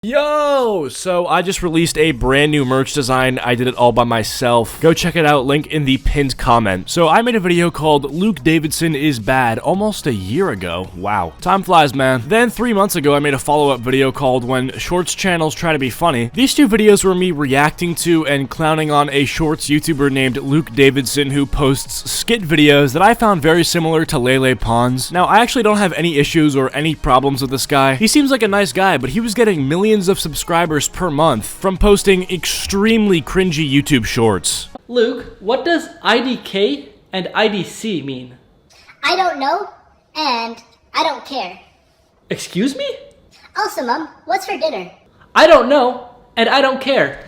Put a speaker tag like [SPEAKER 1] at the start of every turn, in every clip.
[SPEAKER 1] Yo! So I just released a brand new merch design. I did it all by myself. Go check it out, link in the pinned comment. So I made a video called Luke Davidson is Bad almost a year ago. Wow. Time flies, man. Then 3 months ago, I made a follow-up video called When Shorts Channels Try to Be Funny. These two videos were me reacting to and clowning on a shorts YouTuber named Luke Davidson who posts skit videos that I found very similar to Lele Pons. Now, I actually don't have any issues or any problems with this guy. He seems like a nice guy, but he was getting millions of subscribers per month from posting extremely cringy YouTube shorts.
[SPEAKER 2] Luke, what does IDK and IDC mean?
[SPEAKER 3] I don't know, and I don't care.
[SPEAKER 2] Excuse me?
[SPEAKER 3] Also, Mom, what's for dinner?
[SPEAKER 2] I don't know, and I don't care.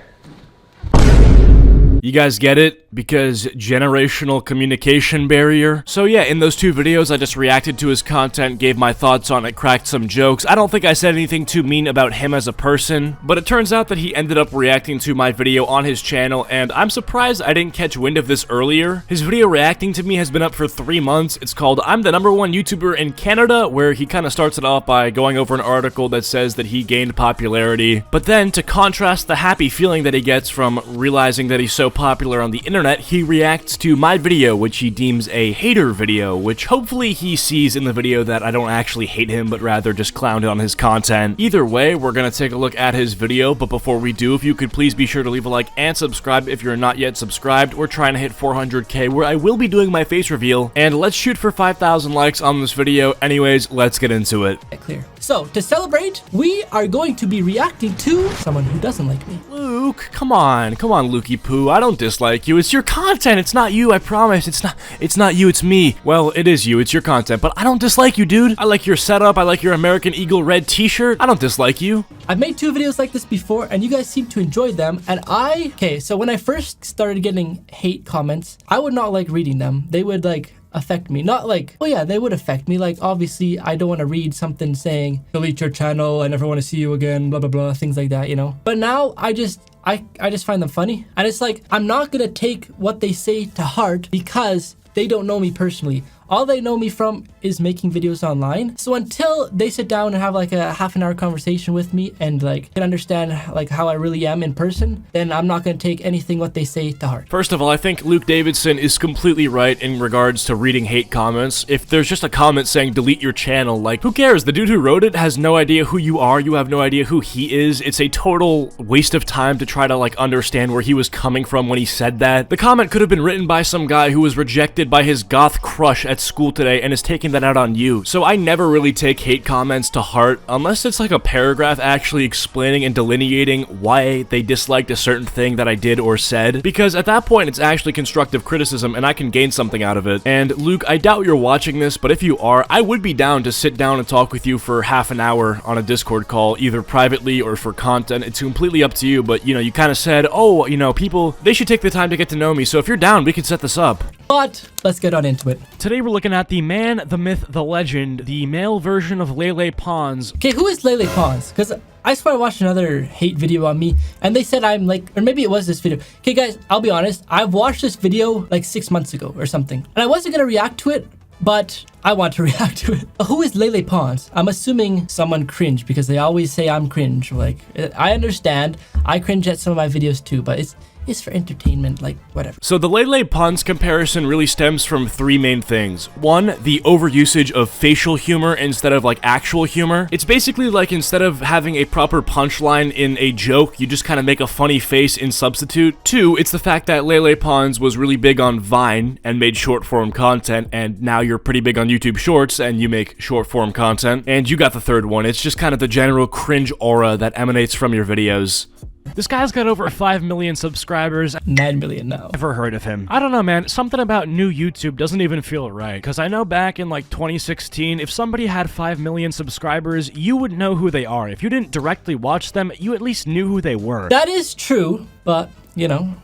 [SPEAKER 1] You guys get it? Because generational communication barrier. So yeah, in those two videos, I just reacted to his content, gave my thoughts on it, cracked some jokes. I don't think I said anything too mean about him as a person, but it turns out that he ended up reacting to my video on his channel, and I'm surprised I didn't catch wind of this earlier. His video reacting to me has been up for 3 months. It's called I'm the #1 YouTuber in Canada, where he kind of starts it off by going over an article that says that he gained popularity. But then, to contrast the happy feeling that he gets from realizing that he's so popular on the internet, he reacts to my video, which he deems a hater video, which hopefully he sees in the video that I don't actually hate him, but rather just clowned on his content. Either way, we're gonna take a look at his video, but before we do, if you could please be sure to leave a like and subscribe if you're not yet subscribed. We're trying to hit 400k, where I will be doing my face reveal, and let's shoot for 5,000 likes on this video. Anyways, let's get into it.
[SPEAKER 2] Clear. So, to celebrate, we are going to be reacting to someone who doesn't like me.
[SPEAKER 1] Luke, come on, Lukey Poo. I don't dislike you. It's your content. It's not you. I promise. It's not you. It's me. Well, it is you. It's your content, but I don't dislike you, dude. I like your setup. I like your American Eagle red t-shirt. I don't dislike you.
[SPEAKER 2] I've made 2 videos like this before, and you guys seem to enjoy them, and okay, so when I first started getting hate comments, I would not like reading them. They would, like, affect me. Not like, oh yeah, they would affect me. Like, obviously, I don't want to read something saying, delete your channel, I never want to see you again, blah, blah, blah, things like that, you know? But now, I just find them funny. And it's like, I'm not gonna take what they say to heart because they don't know me personally. All they know me from is making videos online. So until they sit down and have like a half-an-hour conversation with me and like can understand like how I really am in person, then I'm not going to take anything what they say to heart.
[SPEAKER 1] First of all, I think Luke Davidson is completely right in regards to reading hate comments. If there's just a comment saying delete your channel, like, who cares? The dude who wrote it has no idea who you are. You have no idea who he is. It's a total waste of time to try to like understand where he was coming from when he said that. The comment could have been written by some guy who was rejected by his goth crush at school today and is taking that out on you. So I never really take hate comments to heart unless it's like a paragraph actually explaining and delineating why they disliked a certain thing that I did or said, because at that point it's actually constructive criticism and I can gain something out of it. And Luke, I doubt you're watching this, but if you are, I would be down to sit down and talk with you for half an hour on a Discord call, either privately or for content. It's completely up to you, but you know, you kind of said, oh, you know, people, they should take the time to get to know me, so if you're down, we can set this up.
[SPEAKER 2] But let's get on into it.
[SPEAKER 1] Today we're looking at the man, the myth, the legend, the male version of Lele Pons.
[SPEAKER 2] Okay, who is Lele Pons? Because I swear I watched another hate video on me, and they said I'm like, or maybe it was this video. Okay, guys, I'll be honest. I've watched this video like 6 months ago or something, and I wasn't gonna react to it, but I want to react to it. Who is Lele Pons? I'm assuming someone cringe because they always say I'm cringe. Like, I understand. I cringe at some of my videos too, but it's for entertainment, like, whatever.
[SPEAKER 1] So the Lele Pons comparison really stems from 3 main things. 1, the overusage of facial humor instead of like actual humor. It's basically like instead of having a proper punchline in a joke, you just kind of make a funny face in substitute. 2, it's the fact that Lele Pons was really big on Vine and made short form content, and now you're pretty big on YouTube Shorts and you make short form content. And you got the 3rd one. It's just kind of the general cringe aura that emanates from your videos. This guy's got over 5 million subscribers.
[SPEAKER 2] 9 million now.
[SPEAKER 1] Never heard of him. I don't know, man. Something about new YouTube doesn't even feel right. Because I know back in like 2016, if somebody had 5 million subscribers, you would know who they are. If you didn't directly watch them, you at least knew who they were.
[SPEAKER 2] That is true, but, you know,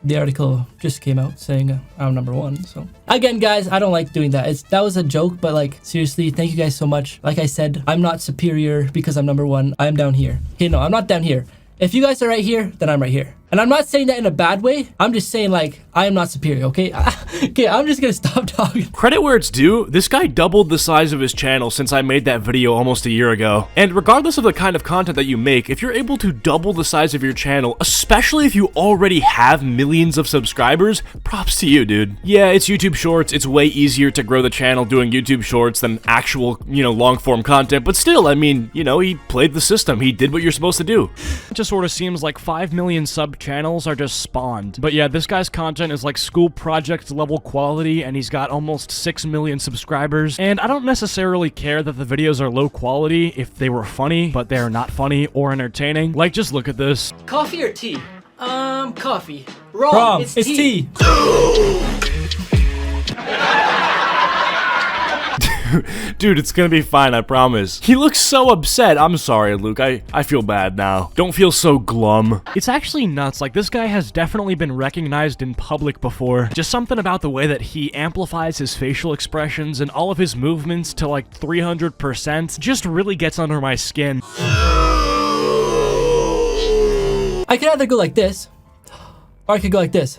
[SPEAKER 2] the article just came out saying I'm #1, so. Again, guys, I don't like doing that. That was a joke, but like, seriously, thank you guys so much. Like I said, I'm not superior because I'm #1. I'm down here. Okay, no, I'm not down here. If you guys are right here, then I'm right here. And I'm not saying that in a bad way. I'm just saying, like, I am not superior, okay? Okay, I'm just gonna stop talking.
[SPEAKER 1] Credit where it's due, this guy doubled the size of his channel since I made that video almost a year ago. And regardless of the kind of content that you make, if you're able to double the size of your channel, especially if you already have millions of subscribers, props to you, dude. Yeah, it's YouTube Shorts. It's way easier to grow the channel doing YouTube Shorts than actual, long-form content. But still, I mean, he played the system. He did what you're supposed to do. It just sort of seems like 5 million sub channels are just spawned. But yeah, this guy's content is like school project level quality, and he's got almost 6 million subscribers. And I don't necessarily care that the videos are low quality if they were funny, but they're not funny or entertaining. Like, just look at this.
[SPEAKER 2] Coffee or tea? Coffee. Wrong. It's tea.
[SPEAKER 1] Dude, it's gonna be fine, I promise. He looks so upset. I'm sorry, Luke. I feel bad now. Don't feel so glum. It's actually nuts. Like, this guy has definitely been recognized in public before. Just something about the way that he amplifies his facial expressions and all of his movements to like 300% just really gets under my skin.
[SPEAKER 2] I could either go like this, or I could go like this.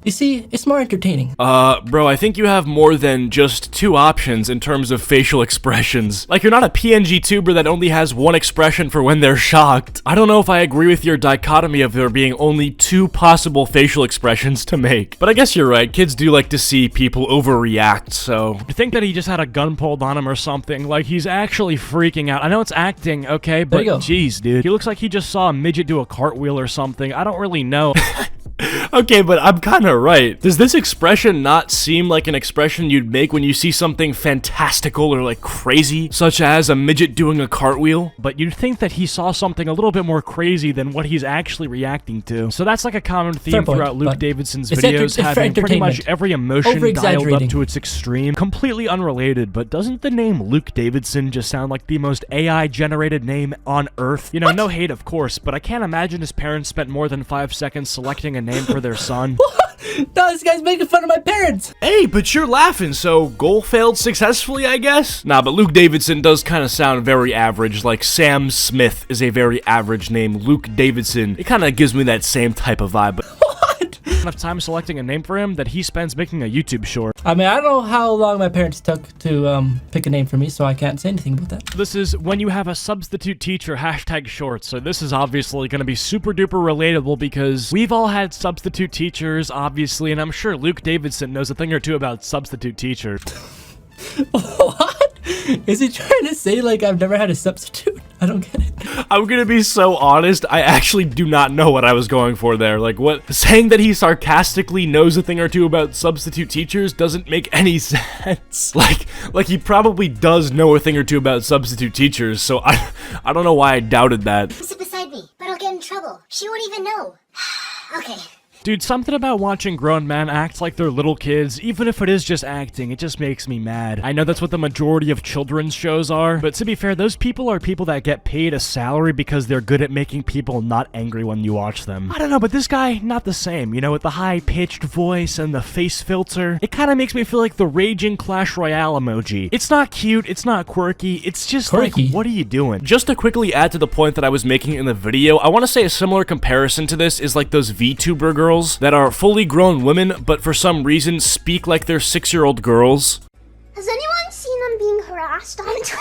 [SPEAKER 2] You see, it's more entertaining.
[SPEAKER 1] Bro, I think you have more than just 2 options in terms of facial expressions. Like, you're not a PNG tuber that only has 1 expression for when they're shocked. I don't know if I agree with your dichotomy of there being only 2 possible facial expressions to make. But I guess you're right, kids do like to see people overreact, so... I think that he just had a gun pulled on him or something. Like, he's actually freaking out. I know it's acting, okay, but jeez, dude. He looks like he just saw a midget do a cartwheel or something. I don't really know. Okay, but I'm kinda right. Does this expression not seem like an expression you'd make when you see something fantastical or like crazy, such as a midget doing a cartwheel? But you'd think that he saw something a little bit more crazy than what he's actually reacting to. So that's like a common theme throughout Luke Davidson's videos, having pretty much every emotion dialed up to its extreme. Completely unrelated, but doesn't the name Luke Davidson just sound like the most AI-generated name on Earth? No hate, of course, but I can't imagine his parents spent more than 5 seconds selecting a name for their son.
[SPEAKER 2] No, this guy's making fun of my parents.
[SPEAKER 1] Hey, but you're laughing, so goal failed successfully, I guess? Nah, but Luke Davidson does kind of sound very average. Like, Sam Smith is a very average name. Luke Davidson, it kind of gives me that same type of vibe. But enough time selecting a name for him that he spends making a YouTube short.
[SPEAKER 2] I mean, I don't know how long my parents took to pick a name for me, so I can't say anything about that.
[SPEAKER 1] This is when you have a substitute teacher #shorts. So this is obviously going to be super duper relatable because we've all had substitute teachers, obviously, and I'm sure Luke Davidson knows a thing or two about substitute teachers.
[SPEAKER 2] What? Is he trying to say, like, I've never had a substitute? I don't get it.
[SPEAKER 1] I'm gonna be so honest, I actually do not know what I was going for there. Like, what? Saying that he sarcastically knows a thing or two about substitute teachers doesn't make any sense. Like he probably does know a thing or two about substitute teachers, so I don't know why I doubted that.
[SPEAKER 3] Sit beside me, but I'll get in trouble. She won't even know. Okay.
[SPEAKER 1] Dude, something about watching grown men act like they're little kids, even if it is just acting, it just makes me mad. I know that's what the majority of children's shows are, but to be fair, those people are people that get paid a salary because they're good at making people not angry when you watch them. I don't know, but this guy, not the same. With the high-pitched voice and the face filter, it kind of makes me feel like the raging Clash Royale emoji. It's not cute, it's not quirky, it's just quirky. Like, what are you doing? Just to quickly add to the point that I was making in the video, I want to say a similar comparison to this is like those VTuber girls that are fully grown women, but for some reason speak like they're 6-year-old girls.
[SPEAKER 3] Has anyone seen them being harassed on Twitter?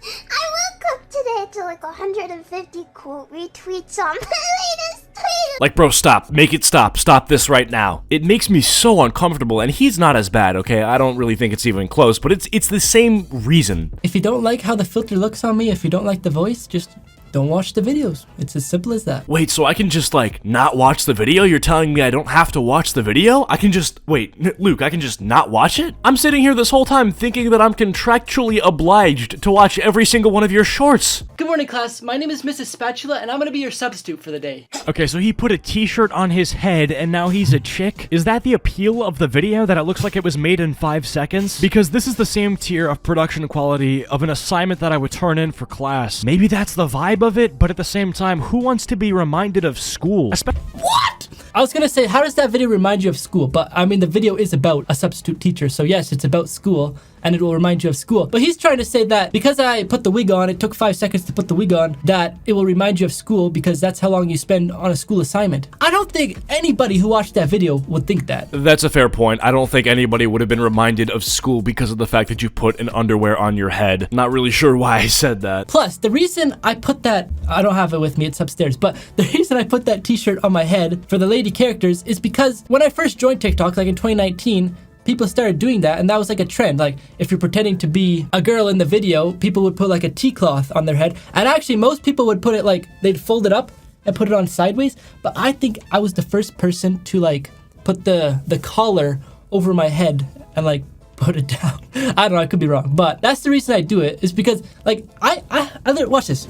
[SPEAKER 3] I woke up today to like 150 quote retweets on my latest tweet.
[SPEAKER 1] Like, bro, stop. Make it stop. Stop this right now. It makes me so uncomfortable, and he's not as bad, okay? I don't really think it's even close, but it's the same reason.
[SPEAKER 2] If you don't like how the filter looks on me, if you don't like the voice, just don't watch the videos. It's as simple as that.
[SPEAKER 1] Wait, so I can just, like, not watch the video? You're telling me I don't have to watch the video? I can just... Wait, Luke, I can just not watch it? I'm sitting here this whole time thinking that I'm contractually obliged to watch every single one of your shorts.
[SPEAKER 2] Good morning, class. My name is Mrs. Spatula, and I'm gonna be your substitute for the day.
[SPEAKER 1] Okay, so he put a t-shirt on his head, and now he's a chick? Is that the appeal of the video, that it looks like it was made in 5 seconds? Because this is the same tier of production quality of an assignment that I would turn in for class. Maybe that's the vibe of it, but at the same time, who wants to be reminded of school?
[SPEAKER 2] What? I was gonna say, how does that video remind you of school? But I mean, the video is about a substitute teacher, so yes, it's about school. and it will remind you of school. But he's trying to say that because I put the wig on, it took 5 seconds to put the wig on, that it will remind you of school because that's how long you spend on a school assignment. I don't think anybody who watched that video would think that.
[SPEAKER 1] That's a fair point. I don't think anybody would have been reminded of school because of the fact that you put an underwear on your head. Not really sure why I said that.
[SPEAKER 2] Plus, the reason I put that, I don't have it with me, it's upstairs, but the reason I put that t-shirt on my head for the lady characters is because when I first joined TikTok, like in 2019, people started doing that, and that was like a trend. Like, if you're pretending to be a girl in the video, people would put like a tea-cloth on their head, and actually most people would put it like, they'd fold it up and put it on sideways, but I think I was the first person to like put the collar over my head and like put it down. I don't know, I could be wrong, but that's the reason I do it, is because like watch this.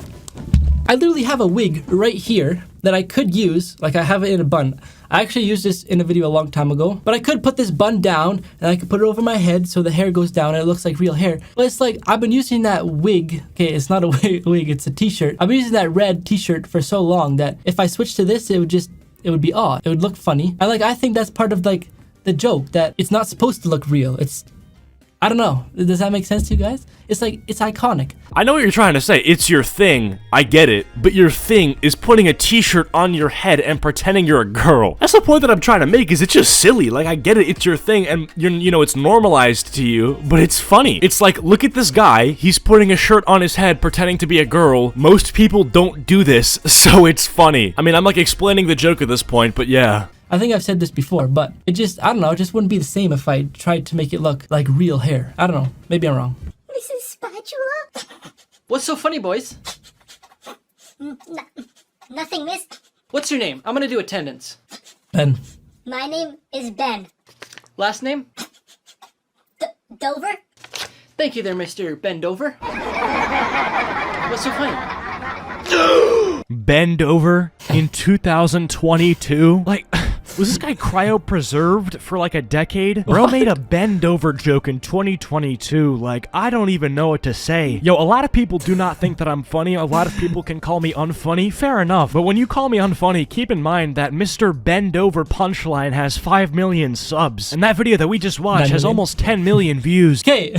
[SPEAKER 2] I literally have a wig right here that I could use, like I have it in a bun. I actually used this in a video a long time ago, but I could put this bun down and I could put it over my head so the hair goes down and it looks like real hair. But it's like, I've been using that wig, okay, it's not a wig, it's a t-shirt. I've been using that red t-shirt for so long that if I switch to this, it would be odd. It would look funny. And like, I think that's part of like the joke, that it's not supposed to look real. I don't know. Does that make sense to you guys? It's like, it's iconic.
[SPEAKER 1] I know what you're trying to say. It's your thing. I get it. But your thing is putting a t-shirt on your head and pretending you're a girl. That's the point that I'm trying to make, is it's just silly. Like, I get it. It's your thing and you know, it's normalized to you, but it's funny. It's like, look at this guy. He's putting a shirt on his head pretending to be a girl. Most people don't do this, so it's funny. I mean, I'm like explaining the joke at this point, but yeah.
[SPEAKER 2] I think I've said this before, but it just, I don't know, it just wouldn't be the same if I tried to make it look like real hair. I don't know. Maybe I'm wrong.
[SPEAKER 3] Mrs. Spatula?
[SPEAKER 2] What's so funny, boys?
[SPEAKER 3] Nothing, miss.
[SPEAKER 2] What's your name? I'm gonna do attendance. Ben.
[SPEAKER 3] My name is Ben.
[SPEAKER 2] Last name?
[SPEAKER 3] Dover?
[SPEAKER 2] Thank you there, Mr. Ben Dover. What's so funny?
[SPEAKER 1] Bend over in 2022? Like, was this guy cryopreserved for like a decade? Bro made a bend over joke in 2022. Like, I don't even know what to say. Yo, a lot of people do not think that I'm funny. A lot of people can call me unfunny. Fair enough. But when you call me unfunny, keep in mind that Mr. Bend Over Punchline has 5 million subs. And that video that we just watched has almost 10 million views.
[SPEAKER 2] Okay.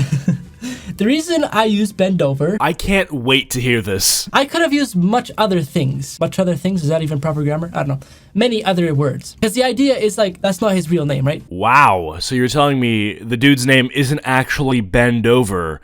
[SPEAKER 2] The reason I use bend over...
[SPEAKER 1] I can't wait to hear this.
[SPEAKER 2] I could have used much other things. Much other things? Is that even proper grammar? I don't know. Many other words. Because the idea is like, that's not his real name, right?
[SPEAKER 1] Wow. So you're telling me the dude's name isn't actually Bend Over.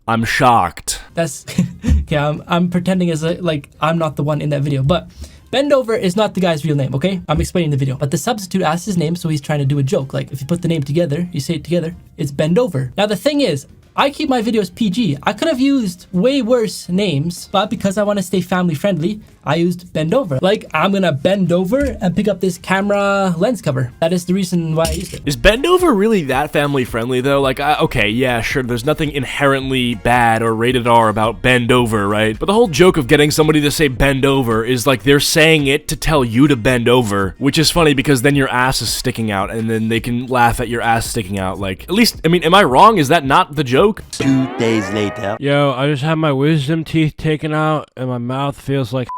[SPEAKER 1] I'm shocked.
[SPEAKER 2] That's... Okay, I'm pretending as like, I'm not the one in that video. But Bend Over is not the guy's real name, okay? I'm explaining the video. But the substitute asked his name, so he's trying to do a joke. Like, if you put the name together, you say it together, it's Bend Over. Now, the thing is, I keep my videos PG. I could have used way worse names, but because I want to stay family friendly, I used bend over. Like, I'm gonna bend over and pick up this camera lens cover. That is the reason why I used it.
[SPEAKER 1] Is bend over really that family friendly though? Like, okay, yeah, sure, there's nothing inherently bad or rated R about bend over, right? But the whole joke of getting somebody to say bend over is like they're saying it to tell you to bend over, which is funny because then your ass is sticking out and then they can laugh at your ass sticking out. Like, at least, I mean, am I wrong? Is that not the joke?
[SPEAKER 4] 2 days later.
[SPEAKER 5] Yo, I just had my wisdom teeth taken out and my mouth feels like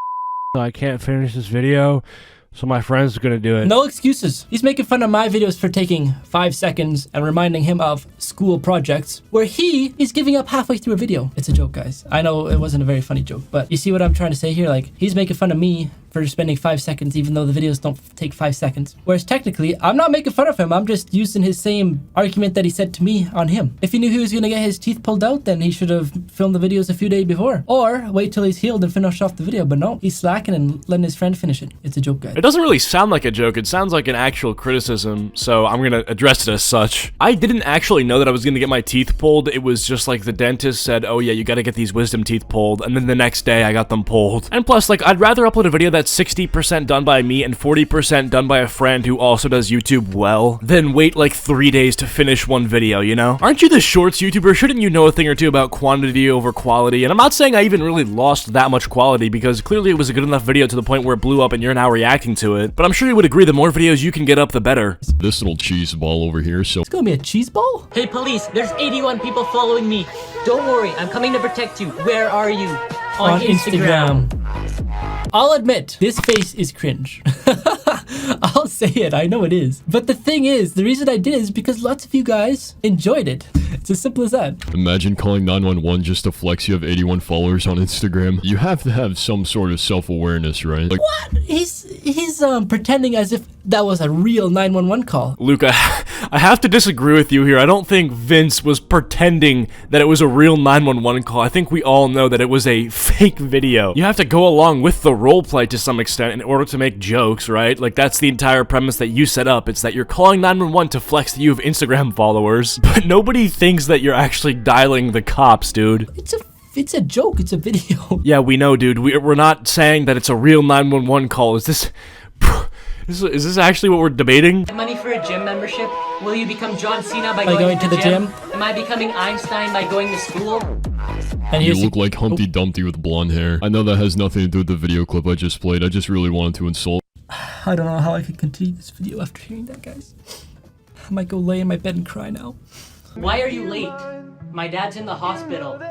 [SPEAKER 5] so I can't finish this video, so my friend's gonna do it.
[SPEAKER 2] No excuses. He's making fun of my videos for taking 5 seconds and reminding him of school projects where he's giving up halfway through a video. It's a joke, guys. I know it wasn't a very funny joke, but you see what I'm trying to say here? Like, he's making fun of me for spending 5 seconds even though the videos don't take 5 seconds. Whereas technically, I'm not making fun of him. I'm just using his same argument that he said to me on him. If he knew he was gonna get his teeth pulled out, then he should have filmed the videos a few days before. Or wait till he's healed and finish off the video. But no, he's slacking and letting his friend finish it. It's a joke, guys.
[SPEAKER 1] It doesn't really sound like a joke. It sounds like an actual criticism, so I'm gonna address it as such. I didn't actually know that I was gonna get my teeth pulled. It was just like the dentist said, oh yeah, you gotta get these wisdom teeth pulled, and then the next day I got them pulled. And plus, like, I'd rather upload a video that's 60% done by me and 40% done by a friend who also does YouTube well than wait like 3 days to finish one video, you know? Aren't you the shorts YouTuber? Shouldn't you know a thing or two about quantity over quality? And I'm not saying I even really lost that much quality because clearly it was a good enough video to the point where it blew up and you're now reacting to it. But I'm sure you would agree the more videos you can get up, the better.
[SPEAKER 6] This little cheese ball over here, so
[SPEAKER 2] It's gonna be a cheese ball?
[SPEAKER 7] Hey police, there's 81 people following me. Don't worry, I'm coming to protect you. Where are you? On Instagram.
[SPEAKER 2] I'll admit, this face is cringe. I'll say it, I know it is. But the thing is, the reason I did is because lots of you guys enjoyed it. It's as simple as that.
[SPEAKER 6] Imagine calling 911 just to flex you have 81 followers on Instagram. You have to have some sort of self-awareness, right? Like,
[SPEAKER 2] What? He's pretending as if that was a real 911 call.
[SPEAKER 1] Luke, I have to disagree with you here. I don't think Vince was pretending that it was a real 911 call. I think we all know that it was a fake video. You have to go along with the roleplay to some extent in order to make jokes, right? Like, that's the entire premise that you set up. It's that you're calling 911 to flex that you have Instagram followers, but nobody thinks that you're actually dialing the cops, dude.
[SPEAKER 2] It's a joke. It's a video.
[SPEAKER 1] Yeah, we know, dude. We're not saying that it's a real 911 call. Is this actually what we're debating?
[SPEAKER 7] Money for a gym membership? Will you become John Cena by
[SPEAKER 2] going to the gym?
[SPEAKER 7] Am I becoming Einstein by going to school?
[SPEAKER 2] And
[SPEAKER 6] you
[SPEAKER 2] here's
[SPEAKER 6] look like Humpty Dumpty with blonde hair. I know that has nothing to do with the video clip I just played. I just really wanted to insult.
[SPEAKER 2] I don't know how I could continue this video after hearing that, guys. I might go lay in my bed and cry now.
[SPEAKER 7] Why are you late? My dad's in the hospital.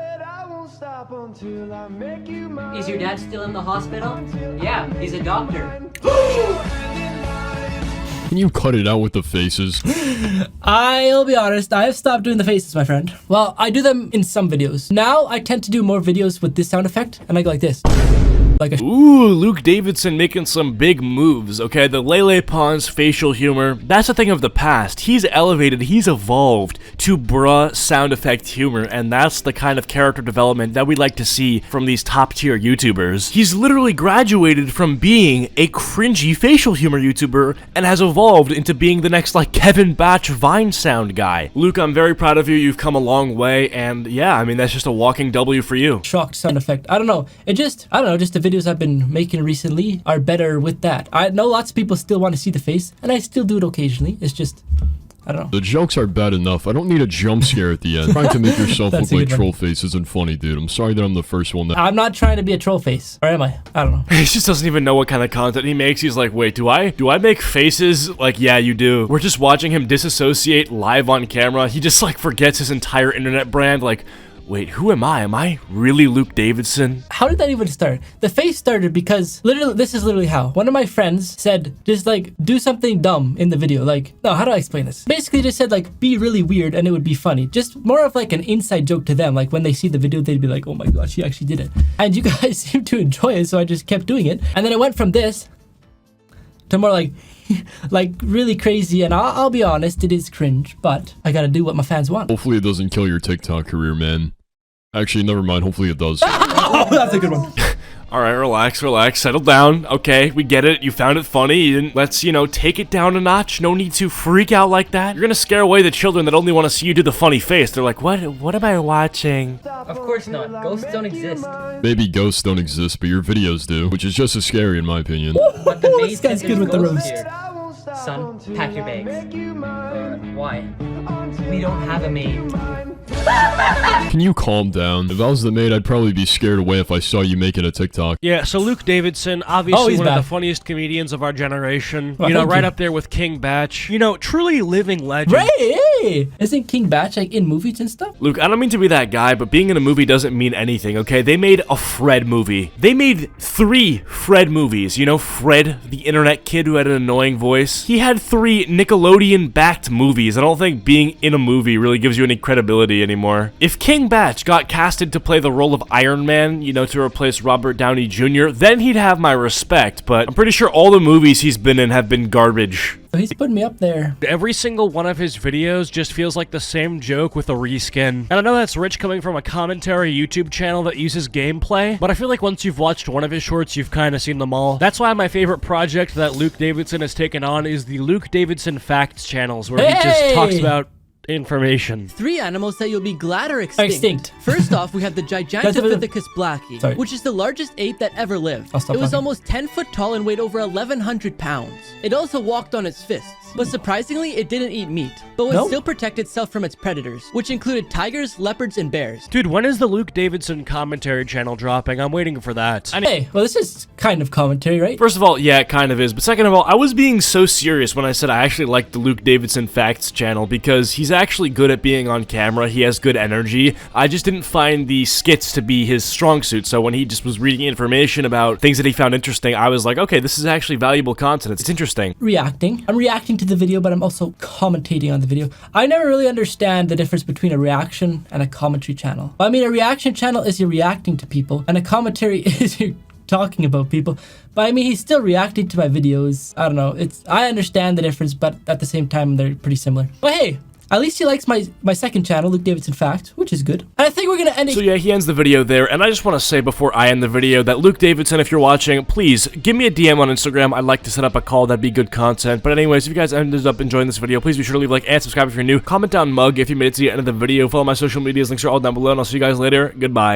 [SPEAKER 7] Is your dad still in the hospital? Yeah, he's a doctor.
[SPEAKER 6] Can you cut it out with the faces?
[SPEAKER 2] I'll be honest, I have stopped doing the faces, my friend. Well, I do them in some videos. Now, I tend to do more videos with this sound effect, and I go like this. Like a
[SPEAKER 1] Ooh, Luke Davidson making some big moves, okay? The Lele Pons facial humor, that's a thing of the past. He's elevated, he's evolved to bruh sound effect humor, and that's the kind of character development that we like to see from these top tier YouTubers. He's literally graduated from being a cringy facial humor YouTuber and has evolved into being the next, like, Kevin Batch Vine sound guy. Luke, I'm very proud of you. You've come a long way, and yeah, I mean, that's just a walking W for you.
[SPEAKER 2] shocked sound effect. I don't know. Just the videos I've been making recently are better with that. I know lots of people still want to see the face, and I still do it occasionally. It's just, I don't know.
[SPEAKER 6] The jokes are bad enough. I don't need a jump scare at the end. Trying to make yourself
[SPEAKER 2] That's
[SPEAKER 6] look
[SPEAKER 2] a
[SPEAKER 6] like
[SPEAKER 2] good one.
[SPEAKER 6] troll face isn't funny, dude. I'm sorry that I'm the first one that...
[SPEAKER 2] I'm not trying to be a troll face, or am I? I don't know.
[SPEAKER 1] He just doesn't even know what kind of content he makes. He's like, wait, do I make faces? Like, yeah, you do. We're just watching him disassociate live on camera. He just, like, forgets his entire internet brand. Like, wait, who am I? Am I really Luke Davidson?
[SPEAKER 2] How did that even start? The face started because this is literally how. One of my friends said, just like, do something dumb in the video. Like, no, how do I explain this? Basically just said like, be really weird and it would be funny. Just more of like an inside joke to them. Like when they see the video, they'd be like, oh my gosh, she actually did it. And you guys seem to enjoy it, so I just kept doing it. And then it went from this to more like, like really crazy. And I'll be honest, it is cringe, but I gotta do what my fans want.
[SPEAKER 6] Hopefully it doesn't kill your TikTok career, man. Actually, never mind. Hopefully it does.
[SPEAKER 2] Oh, that's a good one.
[SPEAKER 1] All right, relax, settle down. Okay, we get it. You found it funny. You didn't, let's, take it down a notch. No need to freak out like that. You're gonna scare away the children that only want to see you do the funny face. They're like, what am I watching?
[SPEAKER 7] Of course not. Ghosts don't exist.
[SPEAKER 6] Maybe ghosts don't exist, but your videos do, which is just as scary in my opinion.
[SPEAKER 7] But the
[SPEAKER 2] This guy's good with the roast.
[SPEAKER 7] Son, pack your bags. Why? We don't have a maid.
[SPEAKER 6] Can you calm down? If I was the maid, I'd probably be scared away if I saw you making a TikTok.
[SPEAKER 5] Yeah, so Luke Davidson, obviously
[SPEAKER 2] he's
[SPEAKER 5] one of
[SPEAKER 2] back.
[SPEAKER 5] the funniest comedians of our generation.
[SPEAKER 2] Well,
[SPEAKER 5] right
[SPEAKER 2] thank you.
[SPEAKER 5] up there with King Batch. Truly living legend.
[SPEAKER 2] Right, hey! Isn't King Batch like in movies and stuff?
[SPEAKER 1] Luke, I don't mean to be that guy, but being in a movie doesn't mean anything, okay? They made a Fred movie. They made 3 Fred movies. Fred, the internet kid who had an annoying voice. He had 3 Nickelodeon-backed movies. I don't think being in a movie really gives you any credibility anymore. If King Batch got casted to play the role of Iron Man, to replace Robert Downey Jr., then he'd have my respect, but I'm pretty sure all the movies he's been in have been garbage.
[SPEAKER 2] So he's putting me up there.
[SPEAKER 5] Every single one of his videos just feels like the same joke with a reskin. And I know that's rich coming from a commentary YouTube channel that uses gameplay, but I feel like once you've watched one of his shorts, you've kind of seen them all. That's why my favorite project that Luke Davidson has taken on is the Luke Davidson Facts channels, where he just talks about information.
[SPEAKER 4] 3 animals that you'll be glad are extinct. First off, we have the Gigantopithecus blackie, which is the largest ape that ever lived. It was almost 10 foot tall and weighed over 1,100 pounds. It also walked on its fists, but surprisingly, it didn't eat meat, but would still protect itself from its predators, which included tigers, leopards, and bears.
[SPEAKER 5] Dude, when is the Luke Davidson commentary channel dropping? I'm waiting for that.
[SPEAKER 2] Hey, well, this is kind of commentary, right?
[SPEAKER 1] First of all, yeah, it kind of is, but second of all, I was being so serious when I said I actually like the Luke Davidson Facts channel because he's actually good at being on camera. He has good energy. I just didn't find the skits to be his strong suit. So when he just was reading information about things that he found interesting, I was like, okay, this is actually valuable content. It's interesting.
[SPEAKER 2] Reacting. I'm reacting to the video, but I'm also commentating on the video. I never really understand the difference between a reaction and a commentary channel. I mean, a reaction channel is you're reacting to people, and a commentary is you're talking about people. But I mean, he's still reacting to my videos. I don't know. I understand the difference, but at the same time, they're pretty similar. But hey, at least he likes my second channel, Luke Davidson Fact, which is good. And I think we're gonna end it.
[SPEAKER 1] So yeah, he ends the video there, and I just want to say before I end the video that Luke Davidson, if you're watching, please give me a DM on Instagram. I'd like to set up a call. That'd be good content. But anyways, if you guys ended up enjoying this video, please be sure to leave a like and subscribe if you're new. Comment down mug if you made it to the end of the video. Follow my social medias. Links are all down below, and I'll see you guys later. Goodbye.